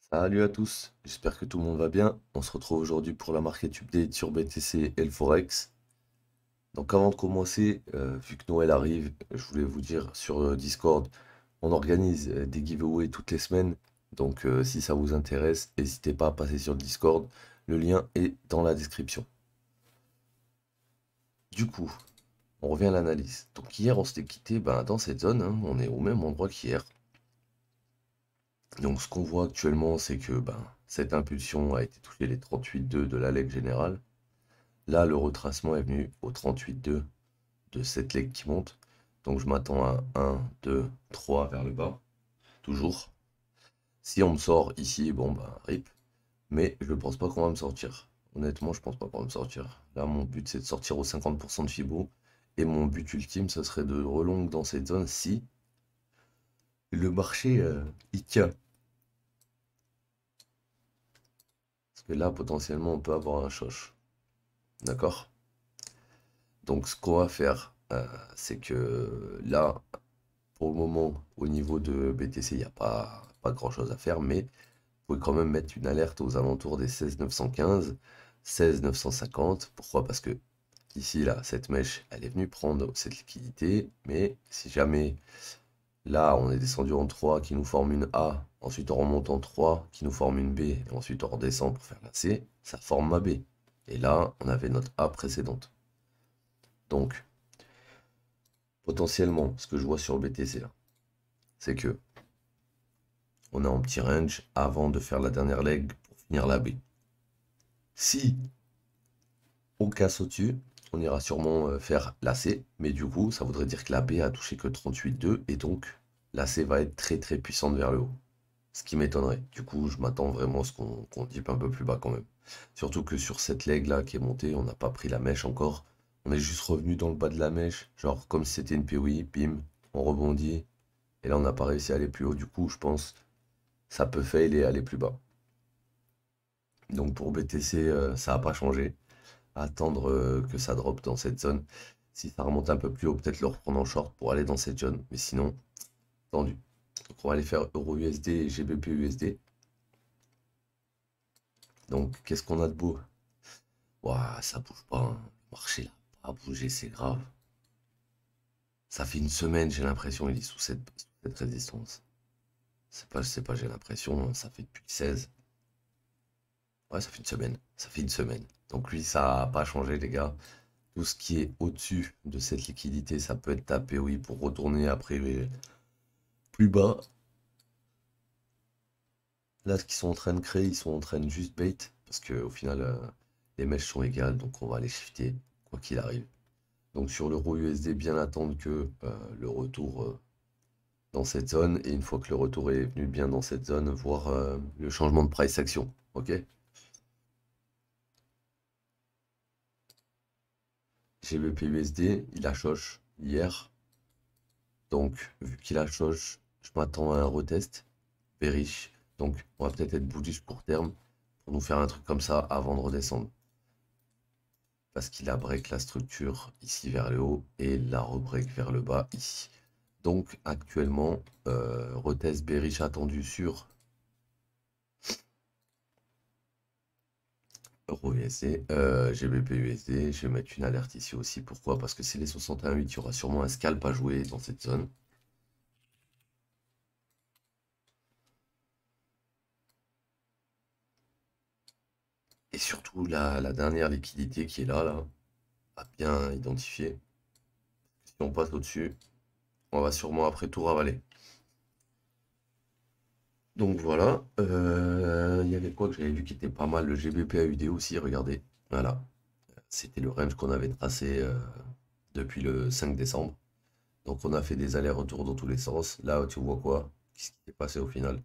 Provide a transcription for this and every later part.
Salut à tous, j'espère que tout le monde va bien. On se retrouve aujourd'hui pour la market update sur BTC et le Forex. Donc avant de commencer, vu que Noël arrive, je voulais vous dire sur Discord, on organise des giveaways toutes les semaines. Donc si ça vous intéresse, n'hésitez pas à passer sur le Discord. Le lien est dans la description. Du coup, on revient à l'analyse. Donc hier on s'était quitté dans cette zone, hein, on est au même endroit qu'hier. Donc ce qu'on voit actuellement, c'est que cette impulsion a été touchée les 38,2 de la leg générale. Là, le retracement est venu au 38,2 de cette leg qui monte. Donc je m'attends à 1, 2, 3 vers le bas, toujours. Si on me sort ici, bon bah rip. Mais je pense pas qu'on va me sortir. Honnêtement, je pense pas qu'on va me sortir. Là, mon but c'est de sortir aux 50% de Fibo. Et mon but ultime, ce serait de relongue dans cette zone si le marché il tient. Parce que là, potentiellement, on peut avoir un choche. D'accord? Donc ce qu'on va faire, c'est que là, pour le moment, au niveau de BTC, il n'y a pas grand-chose à faire, mais vous pouvez quand même mettre une alerte aux alentours des 16 915, 16 950. Pourquoi? Parce que ici, là, cette mèche, elle est venue prendre cette liquidité, mais si jamais, là, on est descendu en 3 qui nous forme une A, ensuite on remonte en 3 qui nous forme une B, et ensuite on redescend pour faire la C, ça forme ma B. Et là, on avait notre A précédente. Donc, potentiellement, ce que je vois sur le BTC, là, c'est que on est en petit range avant de faire la dernière leg pour finir la B. Si on casse au-dessus, on ira sûrement faire la C, mais du coup, ça voudrait dire que la B a touché que 38,2 et donc la C va être très très puissante vers le haut. Ce qui m'étonnerait. Du coup, je m'attends vraiment à ce qu'on dippe un peu plus bas quand même. Surtout que sur cette leg là qui est montée, on n'a pas pris la mèche encore. On est juste revenu dans le bas de la mèche, genre comme si c'était une POI, bim, on rebondit. Et là, on n'a pas réussi à aller plus haut. Du coup, je pense ça peut fail et aller plus bas. Donc pour BTC, ça n'a pas changé. Attendre que ça drop dans cette zone. Si ça remonte un peu plus haut, peut-être le reprendre en short pour aller dans cette zone. Mais sinon, tendu. Donc on va aller faire Euro USD et GBP USD. Donc qu'est-ce qu'on a de beau? Ouah, ça bouge pas, hein. Le marché là, pas bougé, c'est grave. Ça fait une semaine, j'ai l'impression, il est sous cette résistance. C'est pas, j'ai l'impression, hein, ça fait depuis le 16. Ouais, ça fait une semaine. Ça fait une semaine. Donc lui, ça n'a pas changé, les gars. Tout ce qui est au-dessus de cette liquidité, ça peut être tapé, oui, pour retourner après plus bas. Là, ce qu'ils sont en train de créer, ils sont en train de juste bait, parce qu'au final, les mèches sont égales, donc on va les shifter, quoi qu'il arrive. Donc sur l'euro USD, bien attendre que le retour dans cette zone, et une fois que le retour est venu bien dans cette zone, voir le changement de price action, ok? GBP USD, il a choche hier, donc vu qu'il a choche, je m'attends à un retest. Bearish. Donc, on va peut-être être bullish court terme pour nous faire un truc comme ça avant de redescendre. Parce qu'il a break la structure ici vers le haut et la rebreak vers le bas ici. Donc, actuellement, retest bearish attendu sur Euro USD, GBP USD. Je vais mettre une alerte ici aussi. Pourquoi? Parce que c'est les 61,8, il y aura sûrement un scalp à jouer dans cette zone. Et surtout, la dernière liquidité qui est là, à bien identifier. Si on passe au-dessus, on va sûrement après tout ravaler. Donc voilà, il y avait quoi que j'avais vu qui était pas mal, le GBP AUD aussi, regardez, voilà, c'était le range qu'on avait tracé depuis le 5 décembre. Donc on a fait des allers-retours dans tous les sens. Là, tu vois quoi? Qu'est-ce qui s'est passé au final?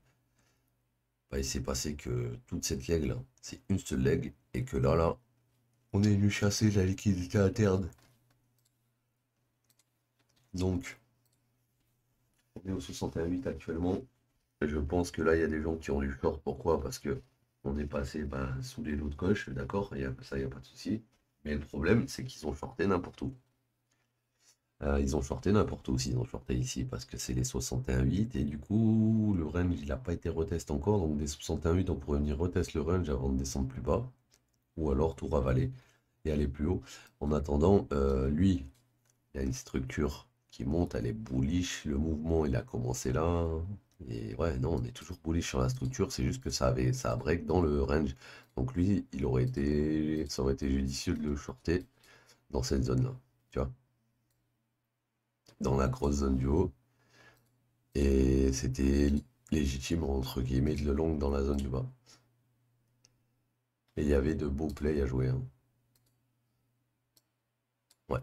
Bah, il s'est passé que toute cette leg là, c'est une seule leg, et que là, on est venu chasser la liquidité interne. Donc, on est au 61,8 actuellement. Je pense que là, il y a des gens qui ont du short. Pourquoi? Parce que on est passé sous les lots de coche, d'accord, ça, il n'y a pas de souci. Mais le problème, c'est qu'ils ont shorté n'importe où. Ils ont shorté n'importe où, ils ont shorté ici parce que c'est les 61,8 et du coup le range il n'a pas été retest encore, donc des 61,8 on pourrait venir retest le range avant de descendre plus bas ou alors tout ravaler et aller plus haut. En attendant, lui, il y a une structure qui monte, elle est bullish, le mouvement il a commencé là. Et ouais, non, on est toujours bullish sur la structure, c'est juste que ça a break dans le range. Donc lui, ça aurait été judicieux de le shorter dans cette zone-là, tu vois, dans la grosse zone du haut. Et c'était légitime, entre guillemets, de le long dans la zone du bas. Et il y avait de beaux plays à jouer, hein. Ouais,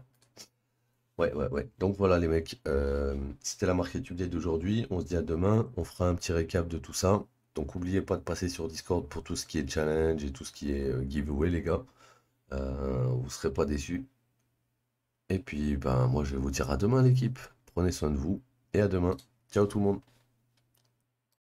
ouais, ouais, ouais. Donc voilà les mecs, c'était la Market Update d'aujourd'hui. On se dit à demain, on fera un petit récap de tout ça. Donc n'oubliez pas de passer sur Discord pour tout ce qui est challenge et tout ce qui est giveaway les gars. Vous serez pas déçus. Et puis ben moi je vais vous dire à demain l'équipe. Prenez soin de vous et à demain. Ciao tout le monde.